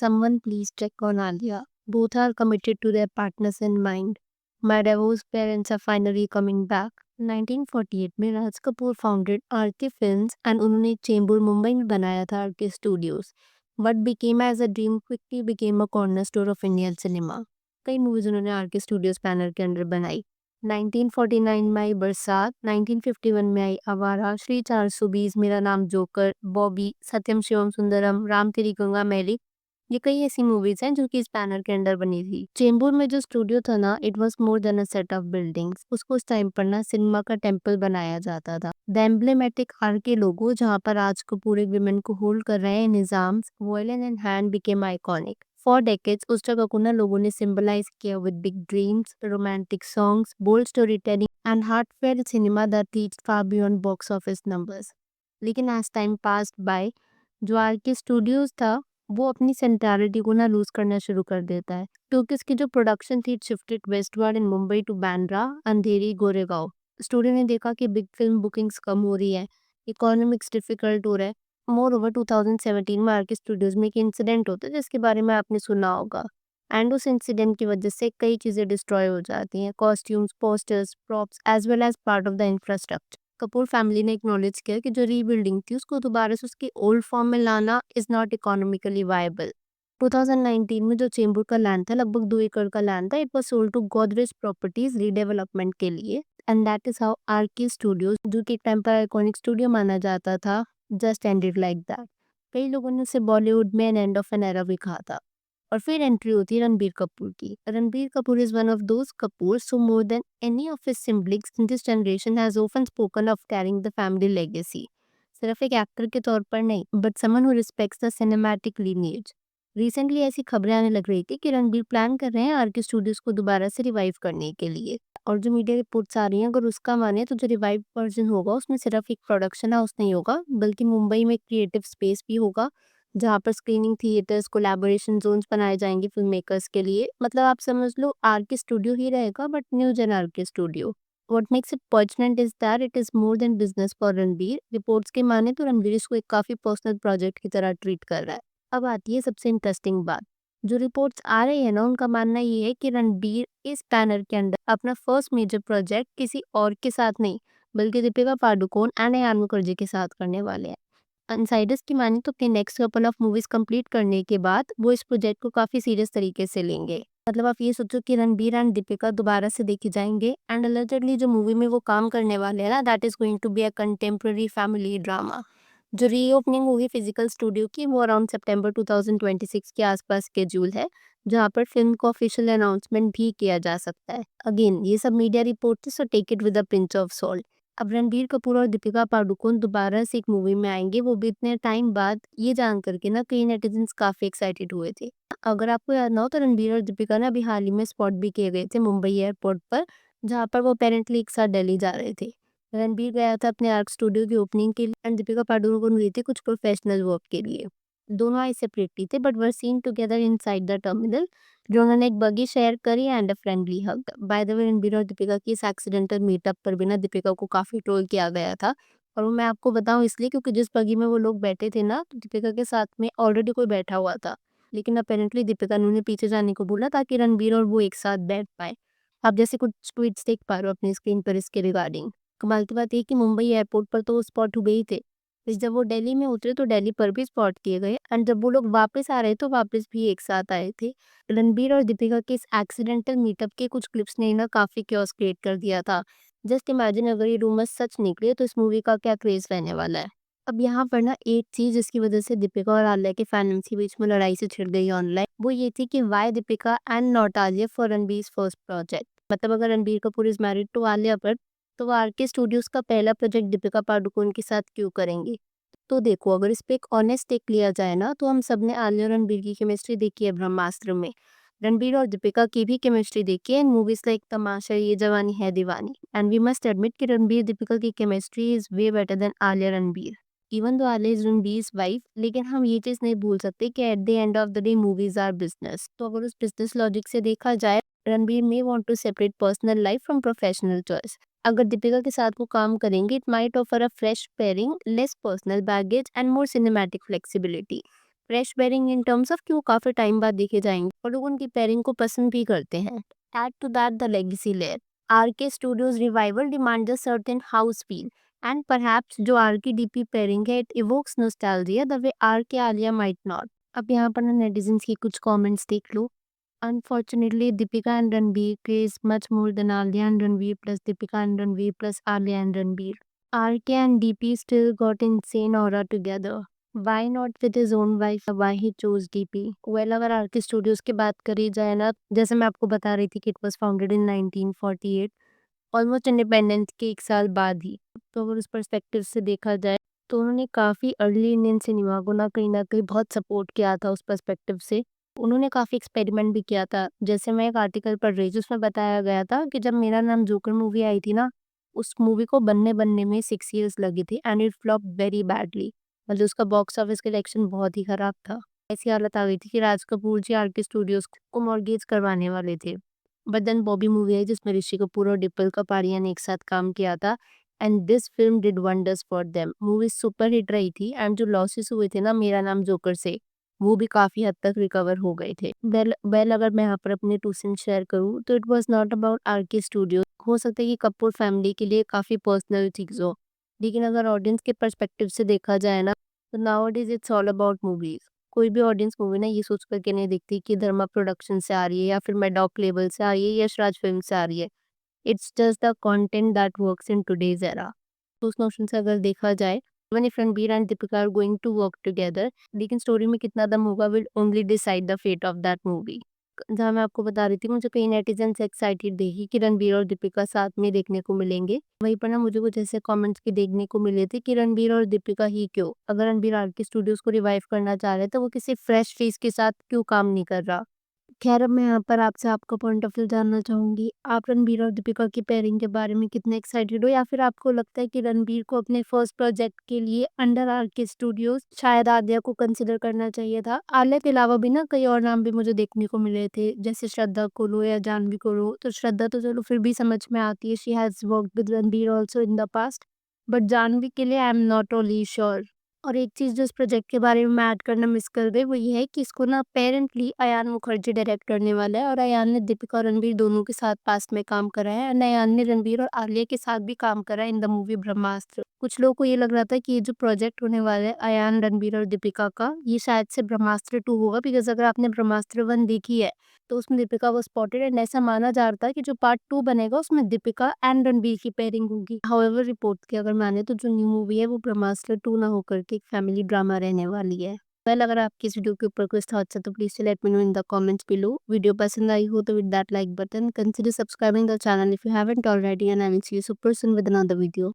Someone please check on Alia. Both are committed to their partners in mind. My divorced parents are finally coming back. 1948 में Raj Kapoor founded RK Films and उन्होंने चेंबूर मुंबई में बनाया था RK Studios. What became as a dream quickly became a cornerstone of Indian cinema. कई movies उन्होंने R K studios banner के under बनाई. 1949 में आई बरसात, 1951 में आई आवारा, श्री 420, मेरा नाम जोकर, बॉबी, सत्यम शिवम सुंदरम, राम तेरी गंगा मैली. ये कई ऐसी मूवीज हैं जो कि इस बैनर के अंडर बनी थी. चेंबूर में जो स्टूडियो था ना, it was more than a set of buildings. उसको उस टाइम पर ना सिनेमा का टेम्पल बनाया जाता था. द एम्ब्लेमेटिक आर के लोगो जहाँ पर आज को पूरे विमेन को होल्ड कर रहे हैं निजाम्स, violin in hand became iconic. For decades उस जगह को ना लोगों ने सिंबलाइज किया with big dreams, romantic songs, bold storytelling and heartfelt cinema that reached far beyond box office numbers. लेकिन एज टाइम पास्ड बाय, जो आर के स्टूडियोज था वो अपनी सेंट्रलिटी को ना लूज करना शुरू कर देता है, क्योंकि इसकी जो प्रोडक्शन थी shifted westward in Mumbai to Bandra, Andheri, Goregaon. Studio ने देखा कि बिग फिल्म बुकिंग्स कम हो रही है, इकोनॉमिक्स डिफिकल्ट हो रहा है. मोर ओवर 2017 में आर के स्टूडियोज में एक इंसिडेंट होता है जिसके बारे में आपने सुना होगा. एंड उस इंसिडेंट की वजह से कई चीज़ें डिस्ट्रॉय हो जाती हैं, costumes, posters, props as well as part of the infrastructure. Kapoor family ने एक्नॉलेज किया कि जो रीबिल्डिंग थी उसको दोबारा से उसकी ओल्ड फॉर्म में लाना इज नॉट इकोनॉमिकली वायबल. 2019 में जो चेंबूर का लैंड था, लगभग 2 एकड़ का लैंड था, it was sold to Godrej properties redevelopment के लिए. And that is how R K studios, जो कि एक टाइम पर आइकॉनिक स्टूडियो माना जाता था, जस्ट एंडेड लाइक दैट. कई लोगों ने उसे बॉलीवुड में an end of an era भी कहा था. और फिर एंट्री होती है रणबीर कपूर की. Ranbir Kapoor is one of those Kapoors who more than any of his siblings in this generation has often spoken of carrying the family legacy. सिर्फ एक एक्टर के तौर पर नहीं, but someone who respects the cinematic lineage. Recently ऐसी खबरें आने लग रही थी कि रणबीर प्लान कर रहे हैं आर के स्टूडियोज को दोबारा से रिवाइव करने के लिए. और जो मीडिया रिपोर्ट्स आ रही हैं, अगर उसका माने तो जो रिवाइव वर्जन होगा उसमें सिर्फ एक प्रोडक्शन हाउस नहीं होगा, बल्कि मुंबई में क्रिएटिव स्पेस भी होगा जहाँ पर स्क्रीनिंग थिएटर्स, कोलैबोरेशन जोन्स बनाए जाएंगे फिल्म मेकर्स के लिए. मतलब आप समझ लो आर के स्टूडियो ही रहेगा, बट न्यू जेन आर के studio. What makes it pertinent is that it is more than business for Ranbir. Reports के माने तो रणबीर इसको एक काफी पर्सनल प्रोजेक्ट की तरह ट्रीट कर रहा है. अब आती है सबसे इंटरेस्टिंग बात. जो रिपोर्ट्स आ रही है ना, उनका मानना ये है कि रणबीर इस बैनर के अंदर अपना फर्स्ट मेजर प्रोजेक्ट किसी और के साथ नहीं, बल्कि दीपिका पादुकोण एंड अयान मुखर्जी के साथ करने वाले हैं. इनसाइडर्स की माने तो अपने next couple of movies complete करने के बाद वो इस प्रोजेक्ट को काफी सीरियस तरीके से लेंगे. मतलब आप ये सोचो कि रणबीर एंड दीपिका दोबारा से देखे जाएंगे. एंड अलेजेडली जो मूवी में वो काम करने वाले हैं ना, that is going to be a contemporary family drama. जो रीओपनिंग होगी फिजिकल स्टूडियो की, वो अराउंड सितंबर 2026 के आसपास स्केड्यूल है, जहाँ पर फिल्म को ऑफिशियल अनाउंसमेंट भी किया जा सकता है. अगेन ये सब मीडिया रिपोर्ट है, so take it with a pinch of salt. अब रणबीर कपूर और दीपिका पादुकोण दोबारा से एक मूवी में आएंगे, वो भी इतने टाइम बाद, ये जान करके ना कई नेटिजन्स काफी एक्साइटेड हुए थे. अगर आपको याद ना हो तो रणबीर और दीपिका ना अभी हाल ही में स्पॉट भी किए गए थे मुंबई एयरपोर्ट पर, जहाँ पर वो अपेरेंटली एक साथ दिल्ली जा रहे थे. रणबीर गया था अपने आर्क स्टूडियो की ओपनिंग के लिए एंड दीपिका पादुकोण गई थी कुछ प्रोफेशनल वर्क के लिए. दोनों आई सेपरेटली थे but were seen together inside the terminal, जो उन्होंने एक बगी शेयर करी and a friendly hug. By the way, Ranbir और दीपिका की इस एक्सीडेंटल मीटअप पर भी ना दीपिका को काफी ट्रोल किया गया था. और वो मैं आपको बताऊं इसलिए क्योंकि जिस बगी में वो लोग बैठे थे ना, तो दीपिका के साथ में ऑलरेडी कोई बैठा हुआ था, लेकिन अपेरेंटली दीपिका ने उन्हें पीछे जाने को बोला ताकि रणबीर और वो एक साथ बैठ पाए. आप जैसे कुछ ट्वीट्स देख पा रहे हो अपनी स्क्रीन पर इसके रिगार्डिंग. कमाल की बात ये कि मुंबई एयरपोर्ट पर तो वो स्पॉट हुए ही थे, फिर जब वो दिल्ली में उतरे तो दिल्ली पर भी स्पॉट किए गए, एंड जब वो लोग वापस आ रहे तो वापस भी एक साथ आए थे. रणबीर और दीपिका के इस एक्सीडेंटल मीटअप के कुछ क्लिप्स ने ना काफी क्योस क्रिएट कर दिया था. जस्ट इमेजिन अगर ये रूमर्स सच निकले तो इस मूवी का क्या क्रेज रहने वाला है. अब यहाँ पर ना एक चीज जिसकी वजह से दीपिका और आलिया के फैंस के बीच में लड़ाई से छिड़ गई ऑनलाइन, वो ये थी कि why Deepika and not Alia for Ranbir first project. मतलब अगर Ranbir Kapoor is married to Alia Bhatt, तो वो आर के स्टूडियोज का पहला प्रोजेक्ट दीपिका पादुकोण के साथ क्यों करेंगी. तो देखो, अगर इस पे एक ऑनेस्ट टेक लिया जाए ना, तो हम सबने आलिया और रणबीर की केमिस्ट्री देखी है ब्रह्मास्त्र में. रणबीर और दीपिका की भी केमिस्ट्री देखी है इन मूवीज लाइक तमाशा, ये जवानी है दीवानी. एंड वी मस्ट एडमिट कि रणबीर दीपिका की chemistry is way better than Alia Ranbir. Even though Alia is Ranbir wife, लेकिन हम ये चीज नहीं भूल सकते कि at the end of the day movies are business. तो अगर उस बिजनेस लॉजिक से देखा जाए, Ranbir may want to separate personal life from professional choice. अगर दीपिका के साथ वो काम करेंगे, it might offer a fresh pairing, less personal baggage and more cinematic flexibility. Fresh pairing in terms of कि वो काफी टाइम बाद देखे जाएंगे और लोग उनकी पेयरिंग को पसंद भी करते हैं। Add to that the legacy layer. RK Studios revival demands a certain house feel, and perhaps जो RK DP pairing है it evokes nostalgia the way RK Alia might not. अब यहाँ पर ना netizens की कुछ comments देख लो। Unfortunately, Deepika and Ranveer is much more than Alia and Ranveer plus Deepika and Ranveer plus Alia and Ranveer. RK and DP still got insane aura together. Why not with his own wife? Why he chose DP? Well, अगर RK Studios की बात करी जाए ना, जैसे मैं आपको बता रही थी कि it was founded in 1948, almost independence के 1 साल बाद ही। तो अगर उस पर्सपेक्टिव से देखा जाए तो उन्होंने काफ़ी अर्ली इंडियन सिनेमा को ना कहीं न कहीं बहुत सपोर्ट किया था उस पर्सपेक्टिव से। उन्होंने काफ़ी एक्सपेरिमेंट भी किया था। जैसे मैं एक आर्टिकल पढ़ रही थी उसमें बताया गया था कि जब मेरा नाम जोकर मूवी आई थी ना, उस मूवी को बनने में 6 इयर्स लगे थे and it flop very badly. मतलब उसका बॉक्स ऑफिस कलेक्शन बहुत ही खराब था। ऐसी हालत आ गई थी कि राज कपूर जी आरके स्टूडियोज़ को मॉर्गेज करवाने वाले थे। बट देन बॉबी मूवी आई जिसमें ऋषि कपूर और डिम्पल कपाड़िया ने एक साथ काम किया था and this film did wonders for them. Movie super hit रही थी एंड जो लॉसेस हुए थे ना मेरा नाम जोकर से, वो भी काफ़ी हद तक रिकवर हो गए थे। वेल अगर मैं यहाँ पर अपने 2 सेंट शेयर करूँ तो it was not about RK studio. हो सकता है कि कपूर फैमिली के लिए काफ़ी पर्सनल चीज़ हो, लेकिन अगर ऑडियंस के पर्सपेक्टिव से देखा जाए ना, तो nowadays it's all about movies. कोई भी ऑडियंस मूवी ना ये सोच करके नहीं देखती कि धर्मा प्रोडक्शन से आ रही है या फिर मैडॉक लेबल से आ रही है या यशराज फिल्म से आ रही है। It's just the content that works in today's era. तो उस नोशन से अगर देखा जाए, even if Ranbir and Deepika are going to work together, लेकिन स्टोरी में कितना दम होगा will only decide the fate of that movie. जहाँ मैं आपको बता रही थी मुझे कई नेटिजन्स एक्साइटेड देखी कि रणबीर और दीपिका साथ में देखने को मिलेंगे। वहीं पर ना मुझे कुछ ऐसे कमेंट्स भी देखने को मिले थे कि रणबीर और दीपिका ही क्यों? अगर रणबीर आर.के स्टूडियोज को रिवाइव करना चाह रहे हैं तो वो किसी फ्रेश फेस के साथ क्यों काम नहीं कर रहा? खैर अब मैं यहाँ पर आपसे आपका पॉइंट ऑफ व्यू जानना चाहूँगी। आप रणबीर और दीपिका की पेयरिंग के बारे में कितने एक्साइटेड हो या फिर आपको लगता है कि रणबीर को अपने फर्स्ट प्रोजेक्ट के लिए अंडर आर.के स्टूडियोज शायद आद्या को कंसिडर करना चाहिए था? आलिया के अलावा भी ना कई और नाम भी मुझे देखने को मिले थे, जैसे श्रद्धा को लो या जाह्नवी को लो। तो श्रद्धा तो चलो फिर भी समझ में आती है, she has worked with Ranbir also in the past, but Janhvi के लिए I am not only sure. और एक चीज़ जो इस प्रोजेक्ट के बारे में मैं ऐड करना मिस कर गई वो ये है कि इसको ना अपेरेंटली अयान मुखर्जी डायरेक्ट करने वाला है और अयान ने दीपिका और रणबीर दोनों के साथ पास्ट में काम करा है एंड अयान ने रणबीर और आलिया के साथ भी काम करा है इन द मूवी ब्रह्मास्त्र। कुछ लोगों को ये लग रहा था कि ये जो प्रोजेक्ट होने वाला है अयान रणबीर और दीपिका का, ये शायद से ब्रह्मास्त्र 2 होगा, बिकॉज अगर आपने ब्रह्मास्त्र 1 देखी है तो उसमें दीपिका वो स्पॉटेड एंड ऐसा माना जा रहा था कि जो पार्ट 2 बनेगा उसमें दीपिका एंड रणबीर की पेयरिंग होगी। हाउएवर रिपोर्ट की अगर माने तो जो न्यू मूवी है वो ब्रह्मास्त्र 2 ना होकर के एक फैमिली ड्रामा रहने वाली है। वेल अगर आपकी इस वीडियो के ऊपर कुछ थॉट्स है तो please let me know in the comments below. Video पसंद आई हो तो with that like button consider subscribing the channel if you haven't already and I will see you super soon with another video.